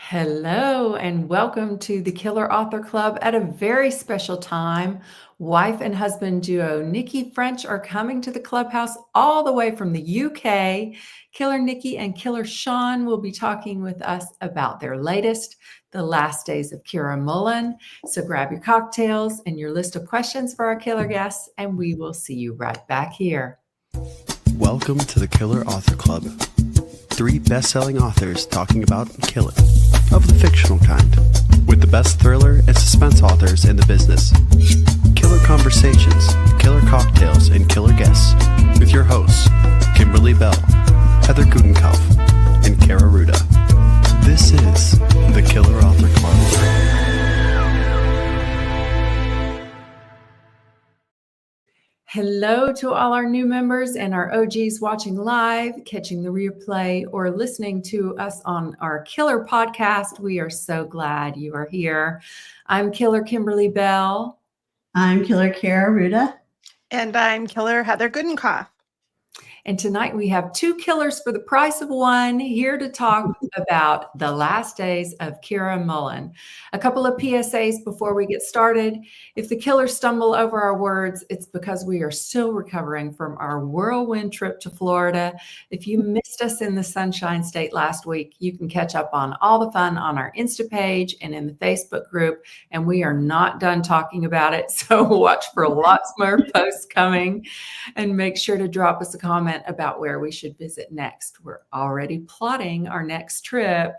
Hello, and welcome to the Killer Author Club at a very special time. Wife and husband duo Nicci French are coming to the clubhouse all the way from the UK. Killer Nicci and Killer Sean will be talking with us about their latest, The Last Days of Kira MULLAN. So grab your cocktails and your list of questions for our killer guests, and we will see you right back here. Welcome to the Killer Author Club. 3 best-selling authors talking about killing, of the fictional kind, with the best thriller and suspense authors in the business. Killer conversations, killer cocktails, and killer guests, with your hosts, Kimberly Bell, Heather Gutenkopf, and Kara Ruda. This is the Killer Author Club. Hello to all our new members and our OGs watching live, catching the replay, or listening to us on our Killer podcast. We are so glad you are here. I'm Killer Kimberly Bell. I'm Killer Kara Ruda. And I'm Killer Heather Gutenkopf. And tonight we have 2 killers for the price of 1 here to talk about The Last Days of Kira MULLAN. A couple of PSAs before we get started. If the killers stumble over our words, it's because we are still recovering from our whirlwind trip to Florida. If you missed us in the Sunshine State last week, you can catch up on all the fun on our Insta page and in the Facebook group. And we are not done talking about it. So watch for lots more posts coming, and make sure to drop us a comment about where we should visit next. We're already plotting our next trip.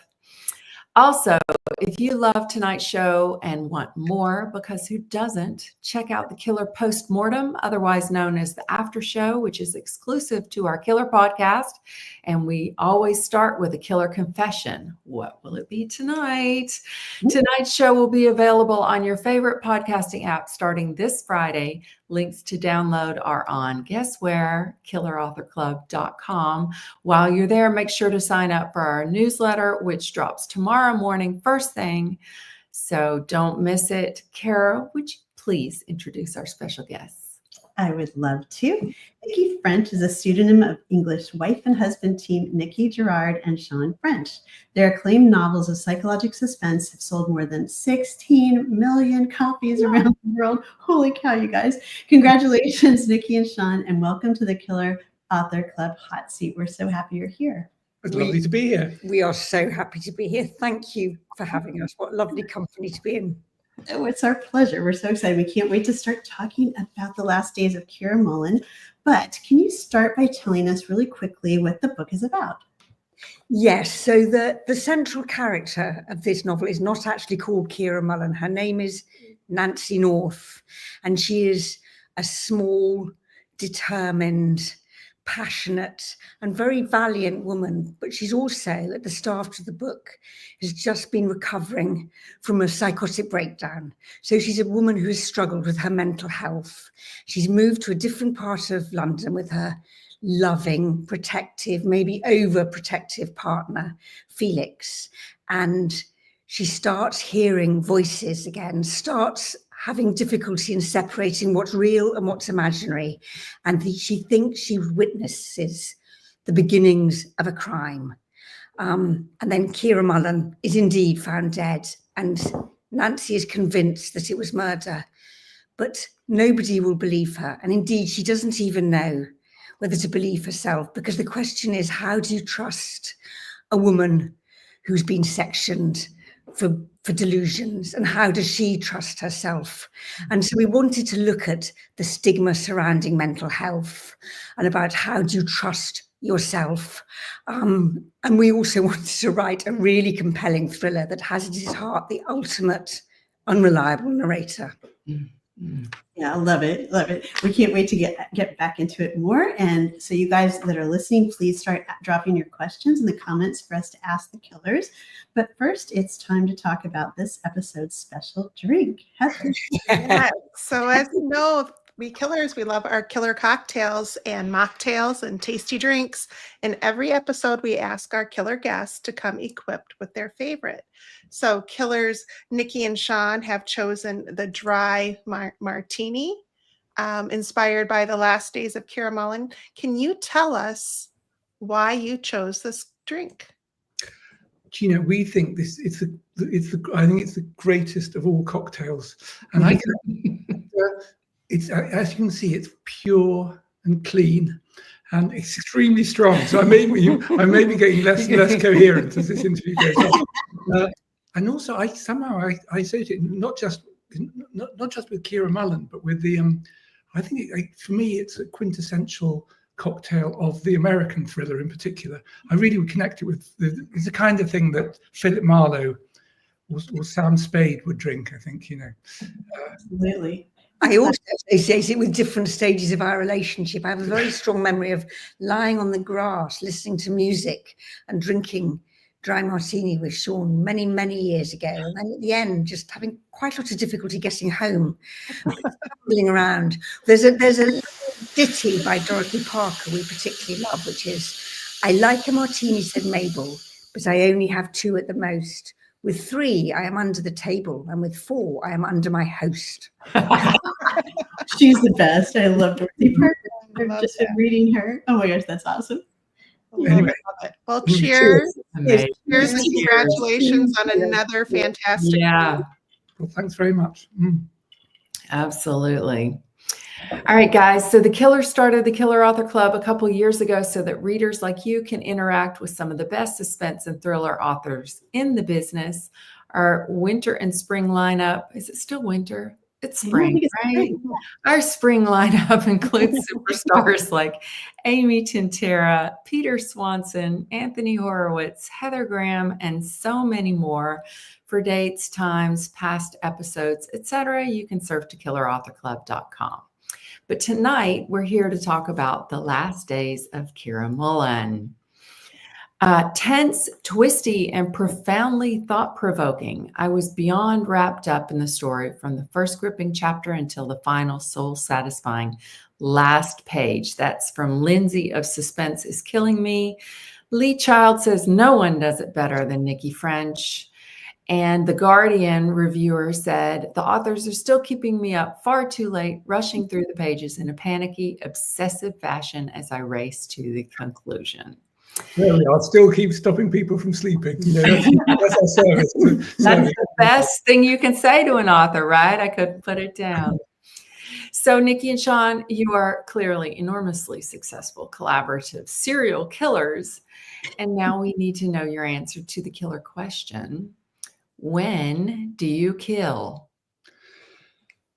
Also, if you love tonight's show and want more, because who doesn't, check out the Killer Postmortem, otherwise known as the After Show, which is exclusive to our Killer podcast. And we always start with a killer confession. What will it be tonight? Tonight's show will be available on your favorite podcasting app starting this Friday. Links to download are on, guess where? killerauthorclub.com. While you're there, make sure to sign up for our newsletter, which drops tomorrow morning, first thing. So don't miss it. Kara, would you please introduce our special guests? I would love to. Nicci French is a pseudonym of English wife and husband team Nicci Gerard and Sean French. Their acclaimed novels of psychological suspense have sold more than 16 million copies around the world. Holy cow, you guys. Congratulations, Nicci and Sean, and welcome to the Killer Author Club Hot Seat. We're so happy you're here. It's lovely to be here. We are so happy to be here. Thank you for having us. What lovely company to be in. Oh, it's our pleasure. We're so excited. We can't wait to start talking about The Last Days of Kira MULLAN. But can you start by telling us really quickly what the book is about? Yes, so the central character of this novel is not actually called Kira MULLAN. Her name is Nancy North, and she is a small, determined, passionate and very valiant woman, but she's also, at the start of the book, has just been recovering from a psychotic breakdown. So she's a woman who has struggled with her mental health. She's moved to a different part of London with her loving, protective, maybe overprotective partner, Felix. And she starts hearing voices again, starts having difficulty in separating what's real and what's imaginary. And she thinks she witnesses the beginnings of a crime. And then Kira MULLAN is indeed found dead. And Nancy is convinced that it was murder. But nobody will believe her. And indeed, she doesn't even know whether to believe herself, because the question is, how do you trust a woman who's been sectioned for delusions, and how does she trust herself? And so we wanted to look at the stigma surrounding mental health and about how do you trust yourself. And we also wanted to write a really compelling thriller that has at its heart the ultimate unreliable narrator. Yeah, I love it. Love it. We can't wait to get back into it more. And so you guys that are listening, please start dropping your questions in the comments for us to ask the killers. But first, it's time to talk about this episode's special drink. Heather. Yeah. So as you know, we killers, we love our killer cocktails and mocktails and tasty drinks. In every episode, we ask our killer guests to come equipped with their favorite. So killers Nicci and Sean have chosen the dry martini, inspired by The Last Days of Kira MULLAN. Can you tell us why you chose this drink? we think I think it's the greatest of all cocktails, and I can, it's as you can see, it's pure and clean and extremely strong. So I may be getting less and less coherent as this interview goes on. And also, I associate it not just with Kira Mullan, but with the I think for me it's a quintessential cocktail of the American thriller in particular. I really would connect it with it's the kind of thing that Philip Marlowe or Sam Spade would drink, I think, Absolutely. I also associate it with different stages of our relationship. I have a very strong memory of lying on the grass, listening to music and drinking dry martini with Sean many, many years ago. And then at the end, just having quite a lot of difficulty getting home, stumbling around. There's a ditty by Dorothy Parker we particularly love, which is, "I like a martini," said Mabel, "but I only have 2 at the most. With 3, I am under the table, and with 4, I am under my host." She's the best. I love Dorothy Parker. I love I've just been that. reading her. Oh my gosh, that's awesome. Anyway. Love it. Well, cheers. Amazing. Cheers and Cheers. congratulations on another fantastic. Yeah, Well, thanks very much. absolutely. All right, guys. So the Killer started the Killer Author Club a couple years ago so that readers like you can interact with some of the best suspense and thriller authors in the business. Our winter and spring lineup, is it still winter? It's spring, right? Our spring lineup includes superstars like Amy Tintera, Peter Swanson, Anthony Horowitz, Heather Graham, and so many more. For dates, times, past episodes, etc., you can surf to killerauthorclub.com. But tonight, we're here to talk about the last days of Kira Mullan. Tense, twisty, and profoundly thought-provoking. I was beyond wrapped up in the story from the first gripping chapter until the final soul-satisfying last page. That's from Lindsay of Suspense is Killing Me. Lee Child says no one does it better than Nicci French. And The Guardian reviewer said, the authors are still keeping me up far too late, rushing through the pages in a panicky, obsessive fashion as I race to the conclusion. There we are. Still keep stopping people from sleeping. That's our service. That's the best thing you can say to an author, right? I couldn't put it down. So Nicci and Sean, you are clearly enormously successful, collaborative serial killers. And now we need to know your answer to the killer question. When do you kill?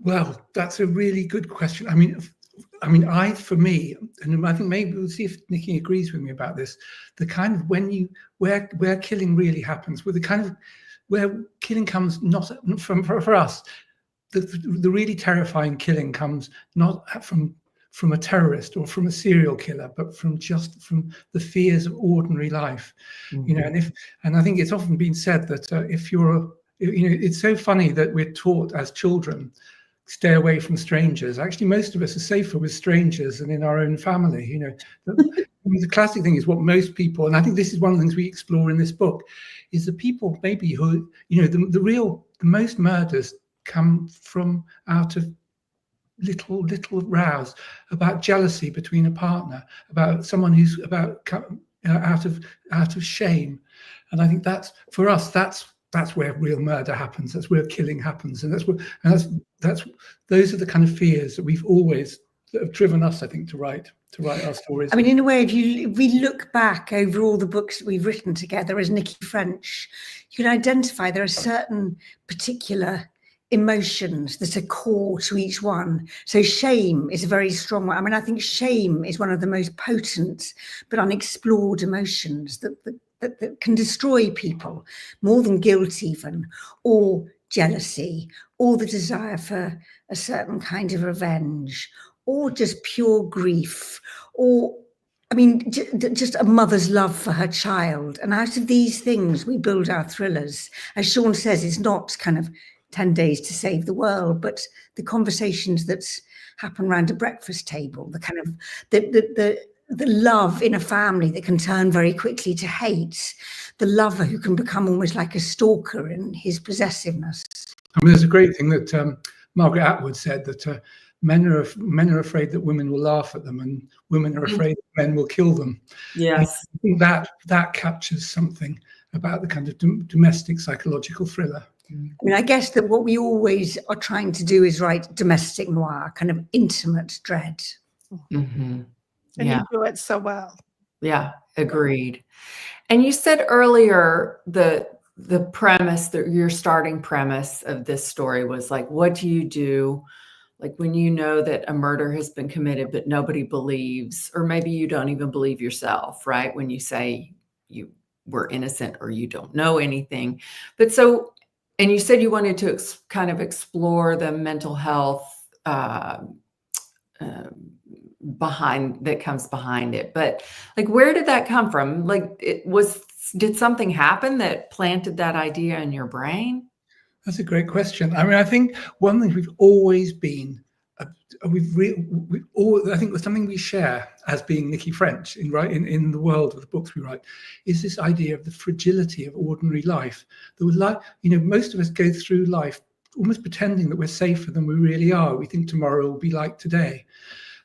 Well, that's a really good question. For me, and I think maybe we'll see if Nicci agrees with me about this, the kind of where killing really happens, where the kind of where killing comes not for us, the really terrifying killing comes not from a terrorist or from a serial killer, but from the fears of ordinary life. Mm-hmm. And I think it's often been said that if you're, it's so funny that we're taught as children, stay away from strangers. Actually, most of us are safer with strangers than in our own family. The classic thing is what most people, and I think this is one of the things we explore in this book, is the people maybe who, the most murders come from out of little rows about jealousy between a partner, about someone who's out of shame. And I think that's for us, that's where real murder happens. That's where killing happens, and those are the kind of fears that that have driven us, I think, to write our stories. I mean, in a way, if we look back over all the books that we've written together as Nicci French, you can identify there are certain particular emotions that are core to each one. So shame is a very strong one. I mean, I think shame is one of the most potent but unexplored emotions that can destroy people more than guilt even, or jealousy, or the desire for a certain kind of revenge, or just pure grief, or just a mother's love for her child. And out of these things, we build our thrillers. As Sean says, it's not kind of 10 days to save the world, but the conversations that happen around a breakfast table, the kind of the love in a family that can turn very quickly to hate, the lover who can become almost like a stalker in his possessiveness. There's a great thing that Margaret Atwood said, that men are afraid that women will laugh at them, and women are afraid that men will kill them. Yes. I think that captures something. about the kind of domestic psychological thriller. I mean, I guess that what we always are trying to do is write domestic noir, kind of intimate dread. Mm-hmm. And Yeah. you do it so well. Yeah, agreed. And you said earlier the premise, that your starting premise of this story was like, what do you do like when you know that a murder has been committed but nobody believes, or maybe you don't even believe yourself, right? When you say you were innocent or you don't know anything. But so, and you said you wanted to kind of explore the mental health that comes behind it. But like, where did that come from? Like, did something happen that planted that idea in your brain? That's a great question. I mean, I think one thing we've always been, I think something we share as being Nicci French in the world of the books we write, is this idea of the fragility of ordinary life. That was like, most of us go through life almost pretending that we're safer than we really are. We think tomorrow will be like today.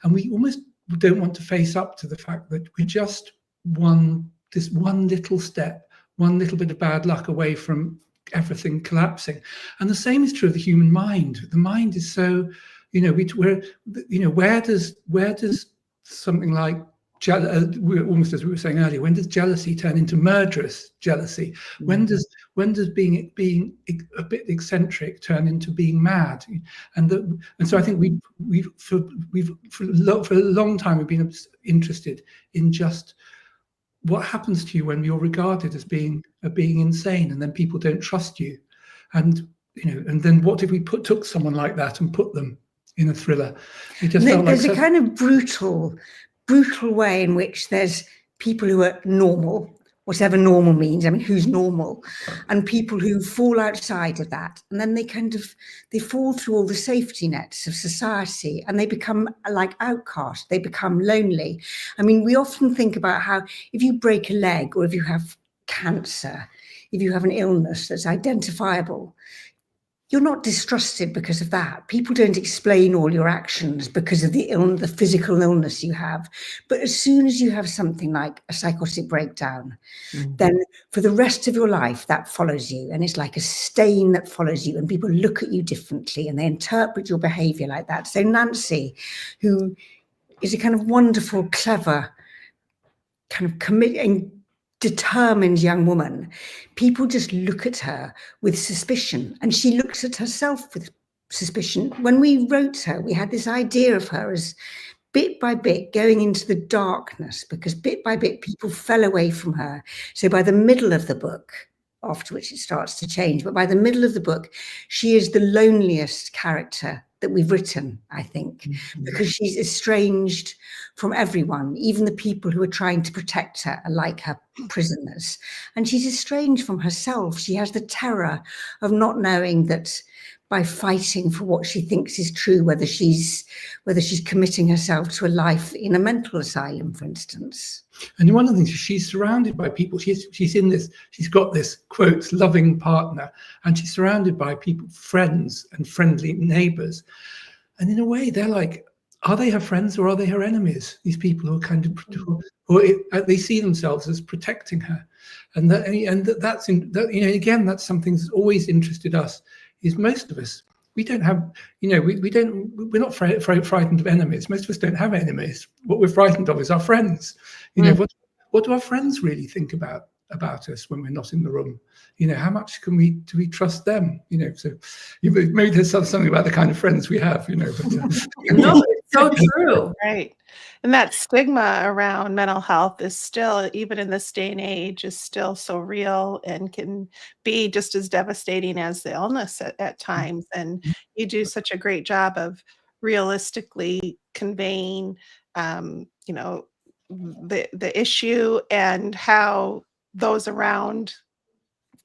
And we almost don't want to face up to the fact that we're just this one little step, one little bit of bad luck away from everything collapsing. And the same is true of the human mind. The mind is so, where does something like almost as we were saying earlier, when does jealousy turn into murderous jealousy? When does being a bit eccentric turn into being mad? And so I think we've for a long time we've been interested in just what happens to you when you're regarded as being insane, and then people don't trust you, and then what if we took someone like that and put them in a thriller? It just felt there's a kind of brutal way in which there's people who are normal, whatever normal means. I mean, who's normal? And people who fall outside of that. And then they fall through all the safety nets of society and they become like outcasts. They become lonely. I mean, we often think about how if you break a leg or if you have cancer, if you have an illness that's identifiable, you're not distrusted because of that. People don't explain all your actions because of the physical illness you have. But as soon as you have something like a psychotic breakdown, then for the rest of your life, that follows you. And it's like a stain that follows you. And people look at you differently and they interpret your behavior like that. So Nancy, who is a kind of wonderful, clever, kind of committing, determined young woman, people just look at her with suspicion, and she looks at herself with suspicion. When we wrote her, we had this idea of her as bit by bit going into the darkness, because bit by bit people fell away from her. So by the middle of the book, after which it starts to change, but by the middle of the book, she is the loneliest character that we've written, I think, because she's estranged from everyone. Even the people who are trying to protect her are like her prisoners. And she's estranged from herself. She has the terror of not knowing that by fighting for what she thinks is true, whether she's committing herself to a life in a mental asylum, for instance. And one of the things, she's surrounded by people. She's got this, quotes, loving partner, and she's surrounded by people, friends and friendly neighbors. And in a way, they're like, are they her friends or are they her enemies? These people who are kind of, they see themselves as protecting her. And that's again, that's something that's always interested us, is most of us, we don't have, we're not frightened of enemies. Most of us don't have enemies. What we're frightened of is our friends. What do our friends really think about us when we're not in the room? How much do we trust them? So maybe there's something about the kind of friends we have, but, No, it's so true. Right. And that stigma around mental health is still, even in this day and age, is still so real and can be just as devastating as the illness at times. And you do such a great job of realistically conveying, the issue and how those around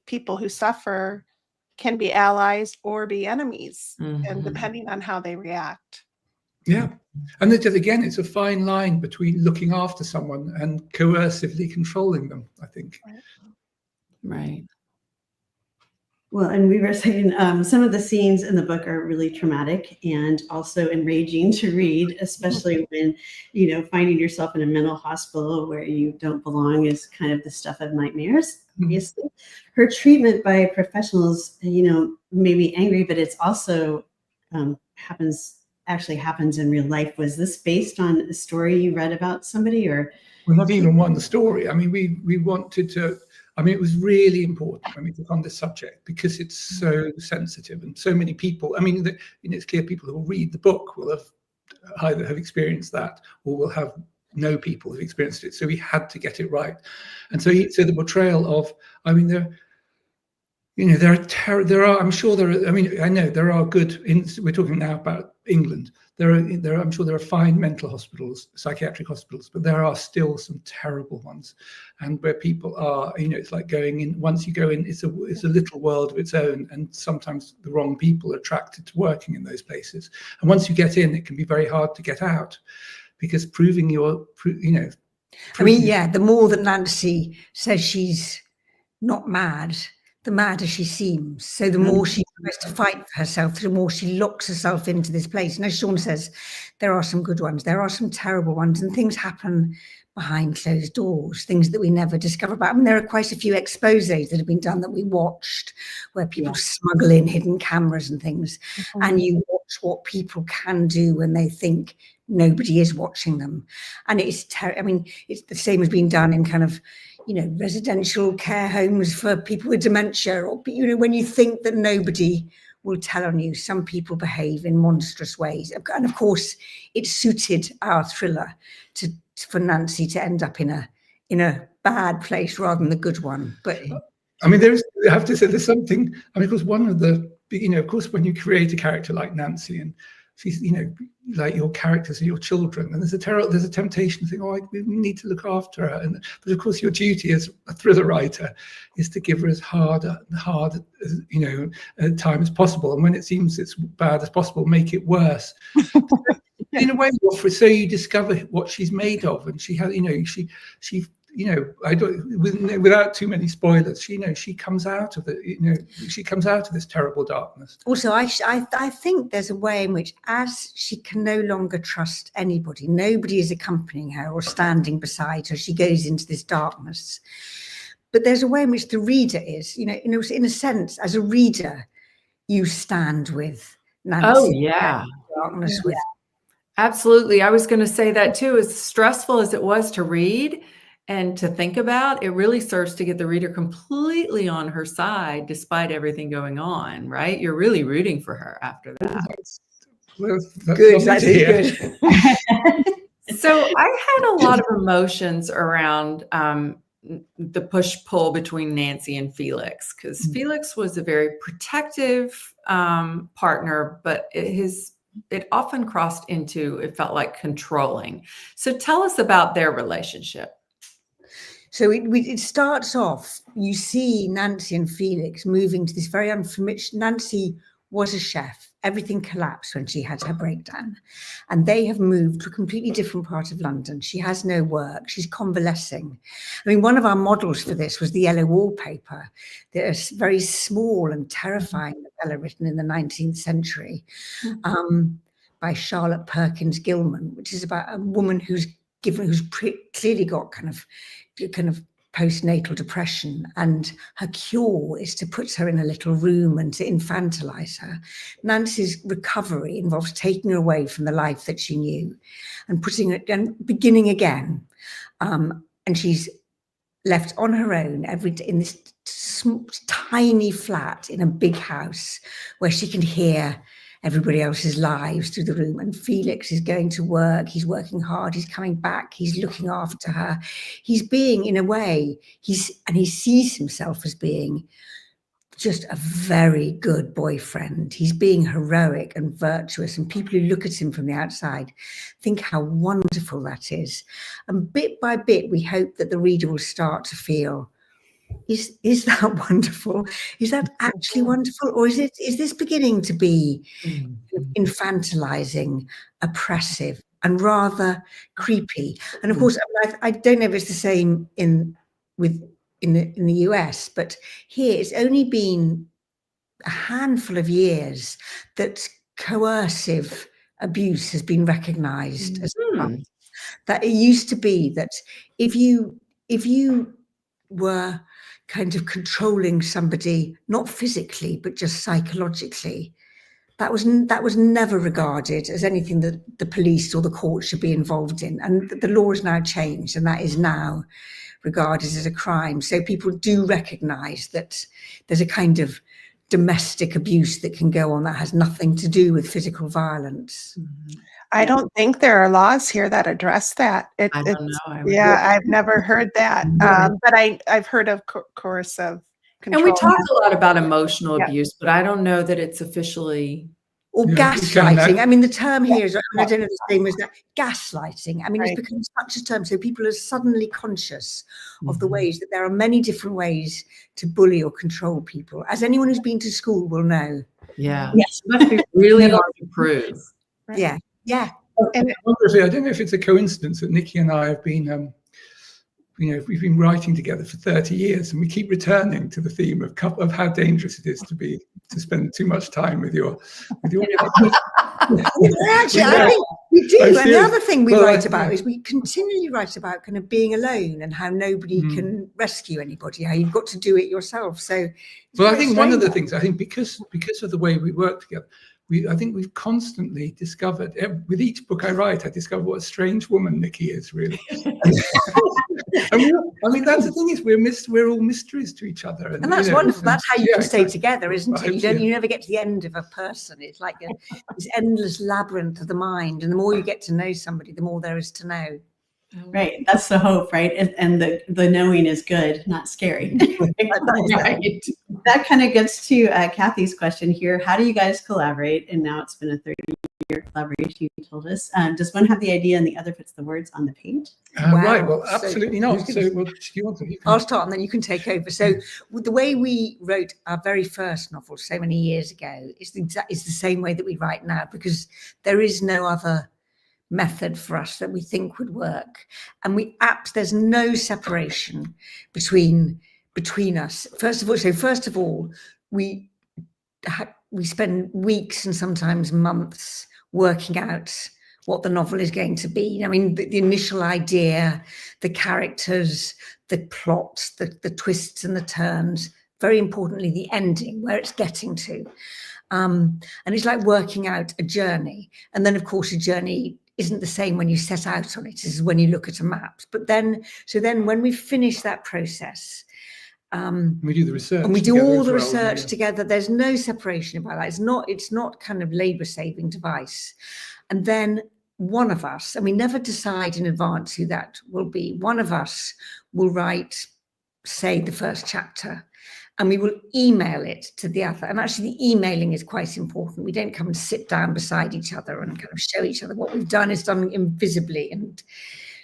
people who suffer can be allies or be enemies, and depending on how they react. Yeah. And it's a fine line between looking after someone and coercively controlling them, I think. Right. Well, and we were saying some of the scenes in the book are really traumatic and also enraging to read, especially when, finding yourself in a mental hospital where you don't belong is kind of the stuff of nightmares. previously. Her treatment by professionals, may be angry, but it's also actually happens in real life. Was this based on a story you read about somebody, or? Well, not even one story. I mean, we wanted to. I mean, it was really important when we took on this subject because it's so sensitive and so many people. I mean, it's clear people who will read the book will have either have experienced that or will have know people who've experienced it. So we had to get it right. And so the portrayal of, I mean, there are, I'm sure there are, I mean, I know there are good, we're talking now about England. I'm sure there are fine mental hospitals, psychiatric hospitals, but there are still some terrible ones. And where people are, it's like going in, once you go in, it's a little world of its own. And sometimes the wrong people are attracted to working in those places. And once you get in, it can be very hard to get out because proving I mean, yeah, the more that Nancy says she's not mad, the madder she seems. So the more she tries to fight for herself, the more she locks herself into this place. And as Sean says, there are some good ones, there are some terrible ones, and things happen behind closed doors, things that we never discover about. I mean, there are quite a few exposés that have been done that we watched where people smuggle in hidden cameras and things. And you watch what people can do when they think nobody is watching them. And it's I mean, it's the same as being done in kind of, residential care homes for people with dementia, or, when you think that nobody will tell on you, some people behave in monstrous ways. And of course, it suited our thriller for Nancy to end up in a bad place rather than the good one. But I mean, I have to say there's something, I mean, because one of the, of course, when you create a character like Nancy and she's, like your characters are your children, and there's a temptation to think, we need to look after her. But of course, your duty as a thriller writer is to give her as hard a time as possible. And when it seems it's bad as possible, make it worse. In a way, so you discover what she's made of, and she has, she I don't, without too many spoilers, she comes out of it, she comes out of this terrible darkness. Also, I think there's a way in which, as she can no longer trust anybody, nobody is accompanying her or standing beside her, she goes into this darkness. But there's a way in which the reader is, in a sense, as a reader, you stand with Nancy. Oh, yeah. Darkness with. Absolutely. I was going to say that too. As stressful as it was to read and to think about, it really serves to get the reader completely on her side, despite everything going on, right? You're really rooting for her after that. That's Good. That's good. So I had a lot of emotions around the push-pull between Nancy and Felix, because Felix was a very protective partner, but it often crossed into, it felt like, controlling. So tell us about their relationship. So it starts off, you see Nancy and Felix moving to this very unfamiliar. Nancy was a chef. Everything collapsed when she had her breakdown. And they have moved to a completely different part of London. She has no work. She's convalescing. I mean, one of our models for this was the yellow wallpaper. There's a very small and terrifying novella written in the 19th century by Charlotte Perkins Gilman, which is about a woman who's clearly got kind of postnatal depression, and her cure is to put her in a little room and to infantilize her. Nancy's recovery involves taking her away from the life that she knew and beginning again. And she's left on her own in this tiny flat in a big house where she can hear everybody else's lives through the room. And Felix is going to work. He's working hard. He's coming back. He's looking after her. He's being, in a way, he sees himself as being just a very good boyfriend. He's being heroic and virtuous. And people who look at him from the outside think how wonderful that is. And bit by bit, we hope that the reader will start to feel, is that wonderful? Is that actually wonderful? Or is this beginning to be infantilizing, oppressive, and rather creepy? And of course, I don't know if it's the same in the US, but here it's only been a handful of years that coercive abuse has been recognized as a crime. That it used to be that if you were kind of controlling somebody, not physically, but just psychologically. That was never regarded as anything that the police or the court should be involved in. And the law has now changed, and that is now regarded as a crime. So people do recognise that there's a kind of domestic abuse that can go on that has nothing to do with physical violence. I don't think there are laws here that address that. I don't know. Yeah, I've never heard that. But I've heard of coercive control. And we talk a lot about emotional abuse, but I don't know that it's officially. Or gaslighting. I mean, the term here is, I don't know the same as that, gaslighting. I mean, it's become such a term. So people are suddenly conscious of the ways that there are many different ways to bully or control people. As anyone who's been to school will know. Yeah. Yes. It must be really hard to prove. Right. Yeah. Yeah. And I don't know if it's a coincidence that Nicci and I have been, we've been writing together for 30 years, and we keep returning to the theme of how dangerous it is to spend too much time with your. Actually, I think we do. And the other thing we write about is we continually write about kind of being alone and how nobody can rescue anybody, how you've got to do it yourself. So, I think one of the things, I think because of the way we work together, I think we've constantly discovered, with each book I write, I discover what a strange woman Nicci is, really. I mean, that's the thing, is we're all mysteries to each other. And that's wonderful. That's how you can stay together, isn't it? You never get to the end of a person. It's like this endless labyrinth of the mind. And the more you get to know somebody, the more there is to know. Right. That's the hope, right? And the knowing is good, not scary. Right. That kind of gets to Kathy's question here. How do you guys collaborate? And now it's been a 30-year collaboration, you told us. Does one have the idea and the other puts the words on the page? Right. Well, absolutely not. So, I'll start and then you can take over. So the way we wrote our very first novel so many years ago is the same way that we write now, because there is no other method for us that we think would work. And there's no separation between us. First of all, we spend weeks and sometimes months working out what the novel is going to be. I mean, the initial idea, the characters, the plot, the twists and the turns, very importantly, the ending, where it's getting to. And it's like working out a journey. And then, of course, a journey isn't the same when you set out on it as when you look at a map. But then when we finish that process, we do the research, and we do all the research together. There's no separation about that. It's not kind of labor-saving device. And then one of us, and we never decide in advance who that will be, one of us will write, say, the first chapter, and we will email it to the other. And actually the emailing is quite important. We don't come and sit down beside each other and kind of show each other. What we've done is done invisibly and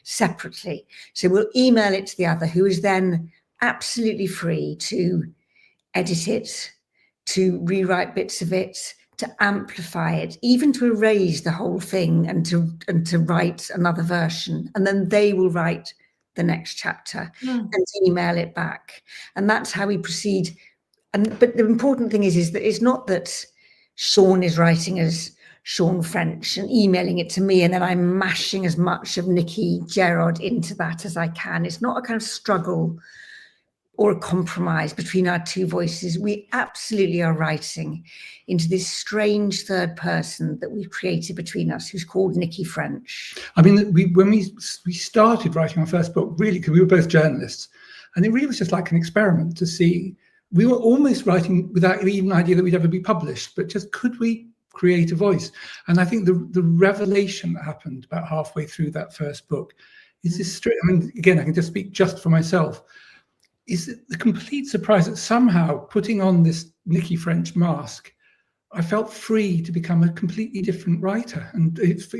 separately. So we'll email it to the other, who is then absolutely free to edit it, to rewrite bits of it, to amplify it, even to erase the whole thing and to write another version. And then they will write the next chapter and email it back. And that's how we proceed. But the important thing is that it's not that Sean is writing as Sean French and emailing it to me, and then I'm mashing as much of Nicci Gerard into that as I can. It's not a kind of struggle or a compromise between our two voices. We absolutely are writing into this strange third person that we've created between us, who's called Nicci French. I mean, when we started writing our first book, really, because we were both journalists, and it really was just like an experiment to see. We were almost writing without even an idea that we'd ever be published, but just could we create a voice? And I think the revelation that happened about halfway through that first book is this. I mean, again, I can just speak just for myself. Is the complete surprise that somehow, putting on this Nicci French mask, I felt free to become a completely different writer. And so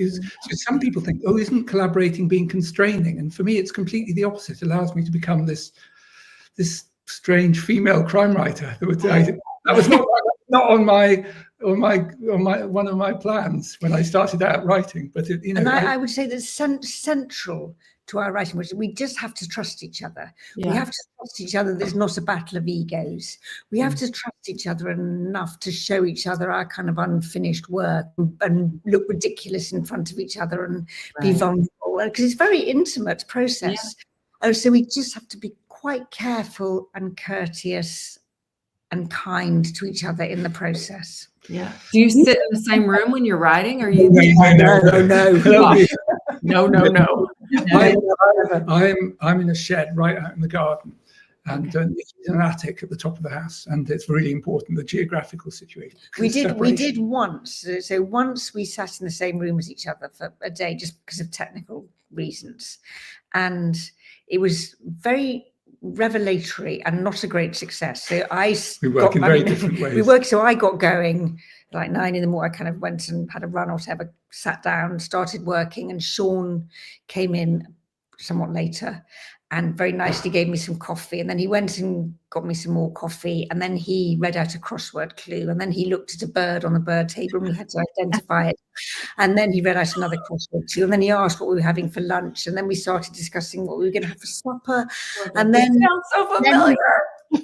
some people think, oh, isn't collaborating being constraining? And for me, it's completely the opposite. It allows me to become this strange female crime writer. That was not on one of my plans when I started out writing. But I would say that central to our writing, which we just have to trust each other. Yeah. We have to trust each other. There's not a battle of egos. We have to trust each other enough to show each other our kind of unfinished work and look ridiculous in front of each other and be vulnerable, because it's a very intimate process. Yeah. So we just have to be quite careful and courteous and kind to each other in the process. Yeah. Do you sit in the same room when you're writing? Or are you? No. I'm in a shed right out in the garden, and Nicci's in an attic at the top of the house, and it's really important, the geographical situation. We did once. So once we sat in the same room as each other for a day, just because of technical reasons, and it was very revelatory and not a great success. So we work in very different ways. So I got going like 9 in the morning. I kind of went and had a run or whatever, sat down, started working, and Sean came in somewhat later and very nicely gave me some coffee, and then he went and got me some more coffee, and then he read out a crossword clue, and then he looked at a bird on the bird table and we had to identify it, and then he read out another crossword clue, and then he asked what we were having for lunch, and then we started discussing what we were going to have for supper, and then sounds so familiar.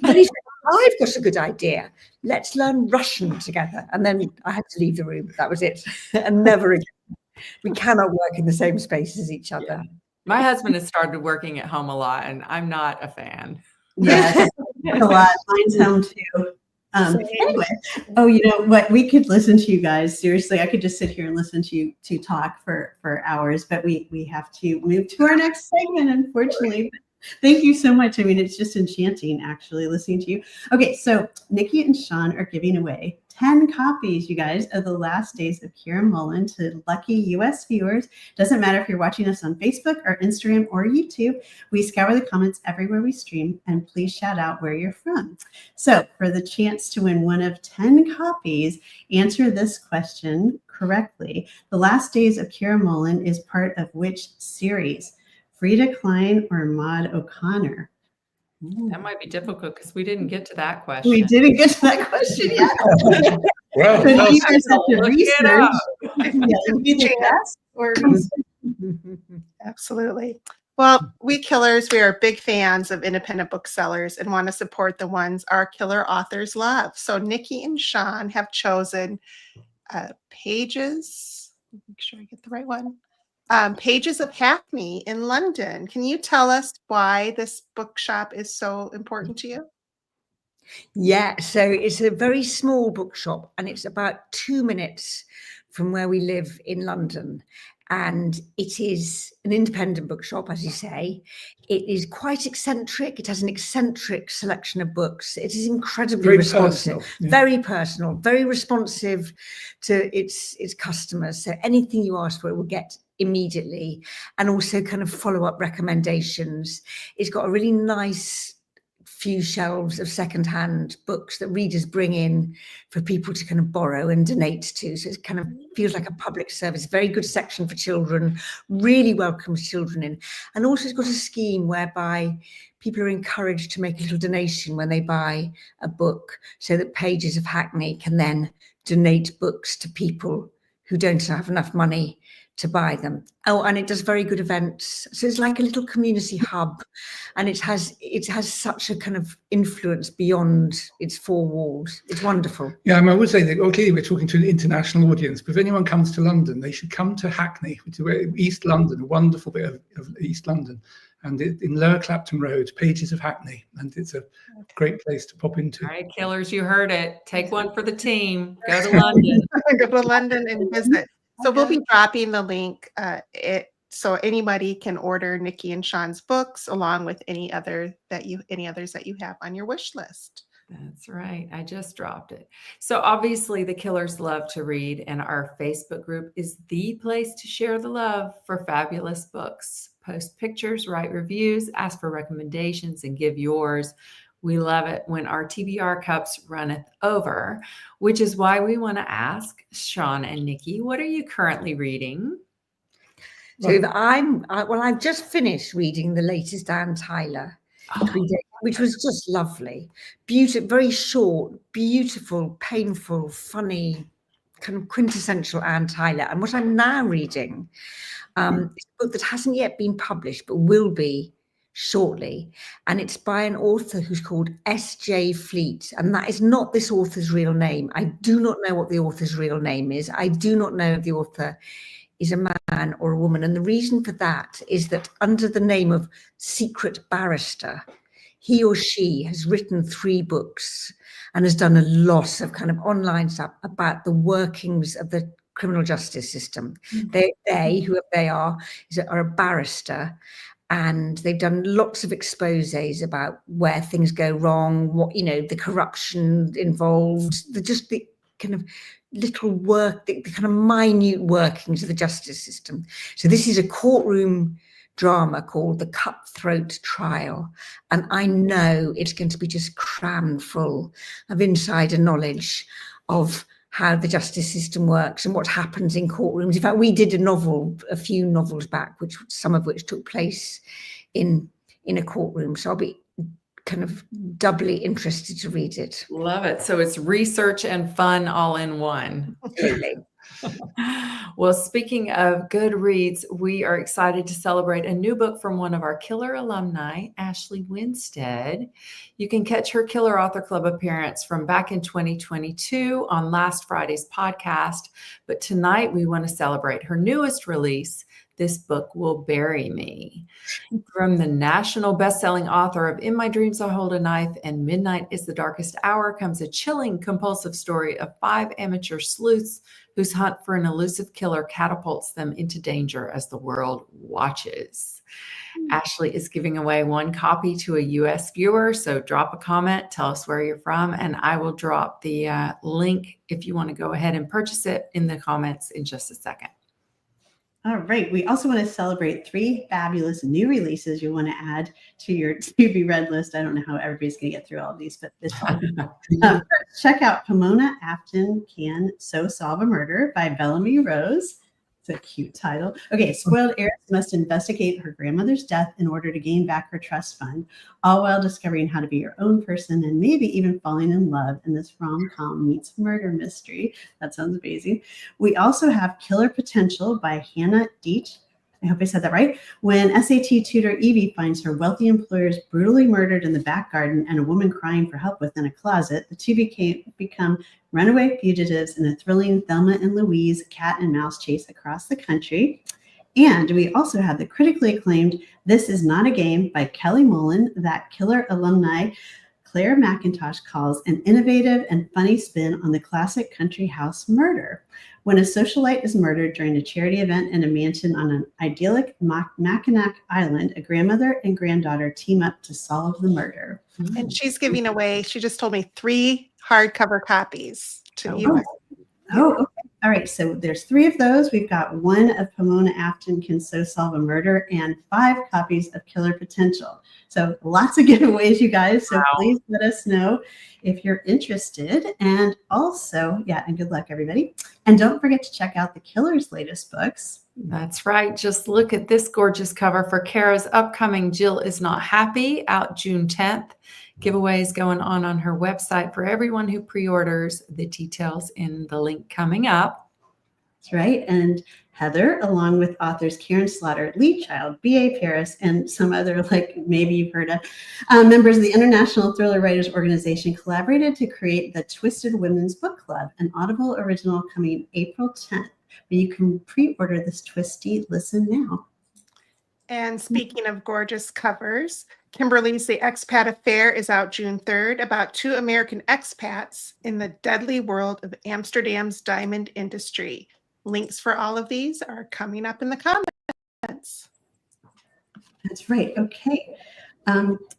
Then he said, I've got a good idea, let's learn Russian together. And then I had to leave the room. That was it. And never again. We cannot work in the same space as each other. Yeah. My husband has started working at home a lot, and I'm not a fan. Yes, a lot. Mine's home too. Anyway, you know what? We could listen to you guys. Seriously, I could just sit here and listen to you talk for hours, but we have to move to our next segment, unfortunately. Thank you so much. I mean, it's just enchanting actually listening to you. Okay, so Nicci and Sean are giving away 10 copies, you guys, of The Last Days of Kira Mullan to lucky US viewers. Doesn't matter if you're watching us on Facebook or Instagram or YouTube. We scour the comments everywhere we stream, and please shout out where you're from. So for the chance to win one of 10 copies, answer this question correctly. The Last Days of Kira Mullan is part of which series? Frida Klein or Maud O'Connor? That might be difficult because we didn't get to that question. We didn't get to that question yet. Well, So you guys have to look it research. up. Either guess or research. Absolutely. Well, we Killers, we are big fans of independent booksellers and want to support the ones our killer authors love. So Nicci and Sean have chosen Pages. Make sure I get the right one. Pages of Hackney in London. Can you tell us why this bookshop is so important to you? Yeah, so it's a very small bookshop, and it's about 2 minutes from where we live in London. And it is an independent bookshop, as you say. It is quite eccentric. It has an eccentric selection of books. It is incredibly Very responsive, personal, yeah. very personal, very responsive to its customers. So anything you ask for, it will get immediately, and also kind of follow-up recommendations. It's got a really nice few shelves of secondhand books that readers bring in for people to kind of borrow and donate to. So it kind of feels like a public service. Very good section for children, really welcomes children in. And also it's got a scheme whereby people are encouraged to make a little donation when they buy a book, so that Pages of Hackney can then donate books to people who don't have enough money to buy them. Oh, and it does very good events. So it's like a little community hub, and it has such a kind of influence beyond its four walls. It's wonderful. Yeah, I would say that, okay, we're talking to an international audience, but if anyone comes to London, they should come to Hackney, which is East London, a wonderful bit of East London. And in Lower Clapton Road, Pages of Hackney. And it's a great place to pop into. All right, Killers, you heard it. Take one for the team. Go to London. Go to London and visit. So we'll be dropping the link so anybody can order Nicci and Sean's books along with any others that you have on your wish list. That's right. I just dropped it. So obviously the Killers love to read, and our Facebook group is the place to share the love for fabulous books. Post pictures, write reviews, ask for recommendations, and give yours. We love it when our TBR cups runneth over, which is why we want to ask Sean and Nicci, what are you currently reading? So I've just finished reading the latest Anne Tyler, which was just lovely. Beautiful, very short, beautiful, painful, funny, kind of quintessential Anne Tyler. And what I'm now reading is a book that hasn't yet been published, but will be shortly, and it's by an author who's called S.J. Fleet, and that is not this author's real name. I do not know what the author's real name is. I do not know if the author is a man or a woman, and the reason for that is that under the name of Secret Barrister, he or she has written 3 books and has done a lot of kind of online stuff about the workings of the criminal justice system. Whoever they are a barrister, and they've done lots of exposés about where things go wrong, what, the corruption involved, the kind of little work, the kind of minute workings of the justice system. So this is a courtroom drama called The Cutthroat Trial, and I know it's going to be just crammed full of insider knowledge of how the justice system works and what happens in courtrooms. In fact, we did a few novels back, some of which took place in a courtroom. So I'll be kind of doubly interested to read it. Love it. So it's research and fun all in one. Well, speaking of good reads, we are excited to celebrate a new book from one of our Killer alumni, Ashley Winstead. You can catch her Killer Author Club appearance from back in 2022 on last Friday's podcast. But tonight we want to celebrate her newest release, This Book Will Bury Me. From the national best-selling author of In My Dreams I Hold a Knife and Midnight is the Darkest Hour comes a chilling, compulsive story of 5 amateur sleuths whose hunt for an elusive killer catapults them into danger as the world watches. Ashley is giving away 1 copy to a U.S. viewer, so drop a comment, tell us where you're from, and I will drop the link if you want to go ahead and purchase it in the comments in just a second. All right. We also want to celebrate 3 fabulous new releases you want to add to your to-be-read list. I don't know how everybody's going to get through all of these, but this first, check out Pomona Afton Can So Solve a Murder by Bellamy Rose. It's a cute title. Okay, spoiled heiress must investigate her grandmother's death in order to gain back her trust fund, all while discovering how to be your own person and maybe even falling in love in this rom-com meets murder mystery. That sounds amazing. We also have Killer Potential by Hannah Deach. I hope I said that right. When SAT tutor Evie finds her wealthy employers brutally murdered in the back garden and a woman crying for help within a closet, the two become runaway fugitives in a thrilling Thelma and Louise cat and mouse chase across the country. And we also have the critically acclaimed This Is Not a Game by Kelly Mullan, that Killer alumni Claire McIntosh calls an innovative and funny spin on the classic country house murder. When a socialite is murdered during a charity event in a mansion on an idyllic Mackinac Island, a grandmother and granddaughter team up to solve the murder. And she's giving away, she just told me, 3 hardcover copies to you. Oh, okay. All right. So there's 3 of those. We've got 1 of Pomona Afton Can So Solve a Murder and 5 copies of Killer Potential. So lots of giveaways, you guys. So please let us know if you're interested. And also, and good luck, everybody. And don't forget to check out the Killer's latest books. That's right. Just look at this gorgeous cover for Kara's upcoming Jill Is Not Happy, out June 10th. Giveaways going on her website for everyone who pre-orders. The details in the link coming up. That's right. And Heather, along with authors Karen Slaughter, Lee Child, B.A. Paris, and some other, maybe you've heard of, members of the International Thriller Writers Organization collaborated to create the Twisted Women's Book Club, an Audible original coming April 10th. You can pre-order this twisty listen now. And speaking of gorgeous covers, Kimberly's The Expat Affair is out June 3rd, about 2 American expats in the deadly world of Amsterdam's diamond industry. Links for all of these are coming up in the comments. That's right. Okay.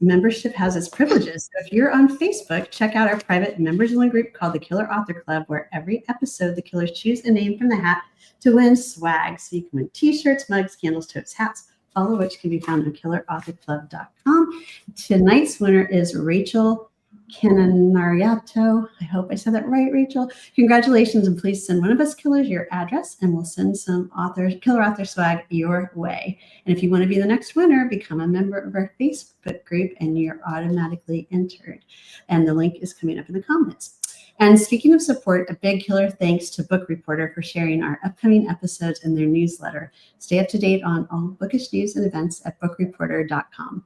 Membership has its privileges. So if you're on Facebook, check out our private members-only group called the Killer Author Club, where every episode the killers choose a name from the hat to win swag. So you can win t-shirts, mugs, candles, totes, hats, all of which can be found on killerauthorclub.com. Tonight's winner is Rachel Cananariato. I hope I said that right, Rachel. Congratulations, and please send one of us killers your address, and we'll send some killer author swag your way. And if you want to be the next winner, become a member of our Facebook group, and you're automatically entered. And the link is coming up in the comments. And speaking of support, a big killer thanks to Book Reporter for sharing our upcoming episodes in their newsletter. Stay up to date on all bookish news and events at bookreporter.com.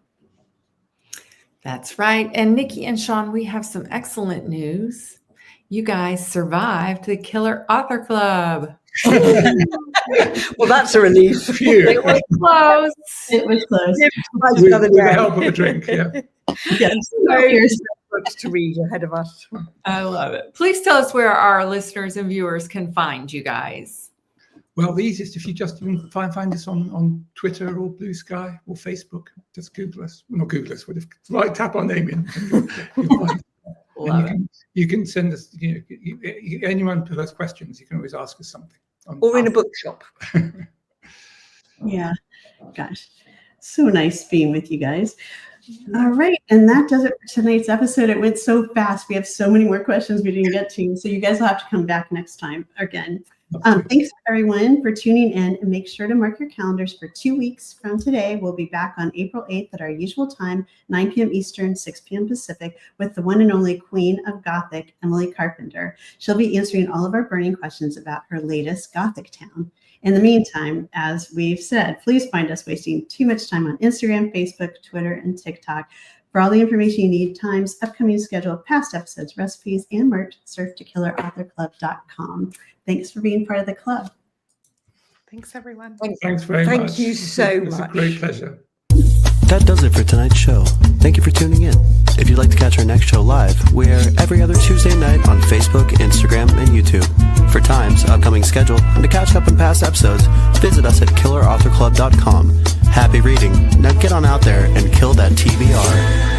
That's right. And Nicci and Sean, we have some excellent news. You guys survived the Killer Author Club. Well, that's a relief. It was close. It was close. With the help of a drink, yeah. Yes. So books to read ahead of us. I love it. Please tell us where our listeners and viewers can find you guys. Well, the easiest, if you just find us on Twitter or Blue Sky or Facebook, just Google us. Not Google us, but right, tap our name in. You'll find us. And you can send us, anyone who has questions, you can always ask us something. Or in a bookshop. Yeah. Gosh, so nice being with you guys. All right. And that does it for tonight's episode. It went so fast. We have so many more questions we didn't get to. So you guys will have to come back next time again. Thanks everyone for tuning in, and make sure to mark your calendars for 2 weeks from today. We'll be back on April 8th at our usual time, 9 p.m. Eastern, 6 p.m. Pacific, with the one and only Queen of Gothic, Emily Carpenter. She'll be answering all of our burning questions about her latest Gothic town. In the meantime, as we've said, please find us wasting too much time on Instagram, Facebook, Twitter, and TikTok. For all the information you need, times, upcoming schedule, past episodes, recipes, and merch, surf to killerauthorclub.com. Thanks for being part of the club. Thanks, everyone. Thanks very much. Thank you so much. It's a great pleasure. That does it for tonight's show. Thank you for tuning in. If you'd like to catch our next show live, we're every other Tuesday night on Facebook, Instagram, and YouTube. For times, upcoming schedule, and to catch up on past episodes, visit us at killerauthorclub.com. Happy reading. Now get on out there and kill that TBR.